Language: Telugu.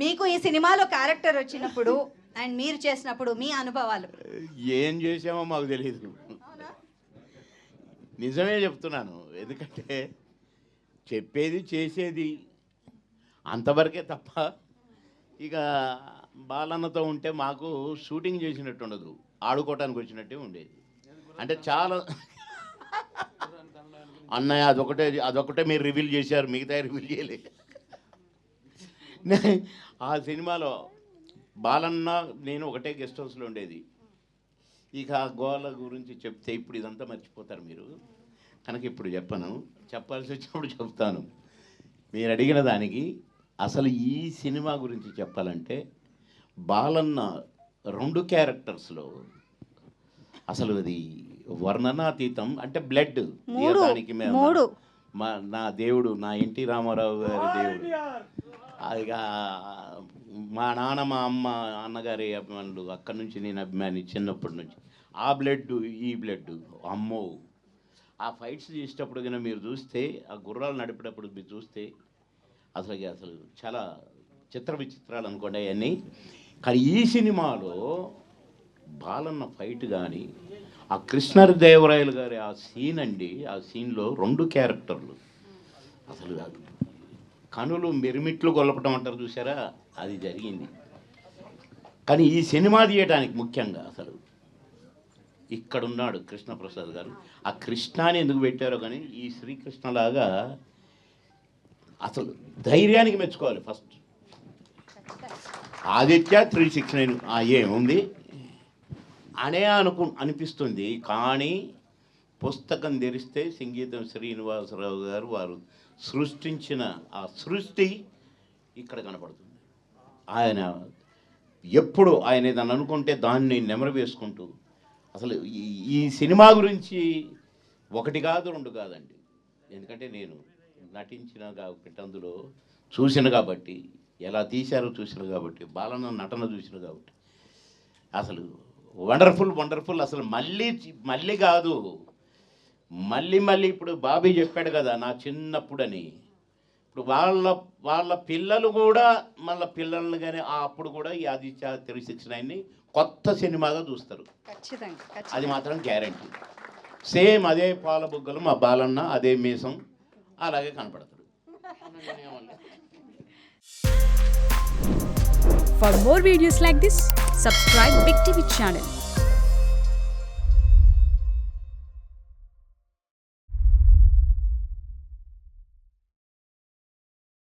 మీకు ఈ సినిమాలో క్యారెక్టర్ వచ్చినప్పుడు అండ్ మీరు చేసినప్పుడు మీ అనుభవాలు. ఏం చేసామో మాకు తెలియదు, నిజమే చెప్తున్నాను. ఎందుకంటే చెప్పేది చేసేది అంతవరకే తప్ప ఇక బాలన్నతో ఉంటే మాకు షూటింగ్ చేసినట్టు ఉండదు, ఆడుకోవటానికి వచ్చినట్టే ఉండేది. అంటే చాలా అన్నయ్య అదొకటే మీరు రివీల్ చేశారు, మిగతా రివీల్ చేయలేదు. ఆ సినిమాలో బాలన్న నేను ఒకటే గెస్ట్ హౌస్లో ఉండేది. ఇక ఆ గోల గురించి చెప్తే ఇప్పుడు ఇదంతా మర్చిపోతారు మీరు, కనుక ఇప్పుడు చెప్పను, చెప్పాల్సి వచ్చినప్పుడు చెప్తాను. మీరు అడిగిన దానికి అసలు ఈ సినిమా గురించి చెప్పాలంటే బాలన్న 2 క్యారెక్టర్స్లో అసలు అది వర్ణనాతీతం. అంటే బ్లడ్ దానికి నా దేవుడు, నా ఎన్టీ రామారావు గారి దేవుడు, ఇక మా నాన్న మా అమ్మ అన్నగారి అభిమానులు, అక్కడి నుంచి నేను అభిమాని చిన్నప్పటి నుంచి. ఆ బ్లడ్ ఈ బ్లడ్ అమ్మో, ఆ ఫైట్స్ చేసేటప్పుడు కన్నా మీరు చూస్తే, ఆ గుర్రాలు నడిపేటప్పుడు మీరు చూస్తే అసలు చాలా చిత్ర విచిత్రాలు అనుకోండి అవన్నీ. కానీ ఈ సినిమాలో బాలన్న ఫైట్ కానీ, ఆ కృష్ణదేవరాయలు గారి ఆ సీన్ అండి, ఆ సీన్లో 2 క్యారెక్టర్లు అసలు కనులు మిరిమిట్లు గొల్లపటం అంటారు చూసారా, అది జరిగింది. కానీ ఈ సినిమా తీయటానికి ముఖ్యంగా అసలు ఇక్కడున్నాడు కృష్ణప్రసాద్ గారు. ఆ కృష్ణాని ఎందుకు పెట్టారో కానీ ఈ శ్రీకృష్ణలాగా అసలు ధైర్యానికి మెచ్చుకోవాలి. ఫస్ట్ ఆదిత్య 369 ఏముంది అనే అనిపిస్తుంది. కానీ పుస్తకం తెరిస్తే సంగీతం శ్రీనివాసరావు గారు వారు సృష్టించిన ఆ సృష్టి ఇక్కడ కనపడుతుంది. ఆయన ఎప్పుడు ఆయన ఏదన్నా అనుకుంటే దాన్ని నెమరు వేసుకుంటూ అసలు ఈ సినిమా గురించి 1 కాదు 2 కాదండి. ఎందుకంటే నేను నటించిన కాబట్టి, అందులో చూసిన కాబట్టి, ఎలా తీశారో చూసిన కాబట్టి, బాలన్న నటన చూసిన కాబట్టి అసలు వండర్ఫుల్. అసలు మళ్ళీ కాదు, మళ్ళీ ఇప్పుడు బాబీ చెప్పాడు కదా నా చిన్నప్పుడని. ఇప్పుడు వాళ్ళ పిల్లలు కూడా మళ్ళీ పిల్లల్ని కానీ అప్పుడు కూడా ఈ ఆదిత్య 369ని కొత్త సినిమాగా చూస్తారు. అది మాత్రం గ్యారంటీ. సేమ్ అదే పాల బుగ్గలు మా బాలన్న, అదే మీసం, అలాగే కనపడతాడు. For more videos like this, subscribe Big TV channel.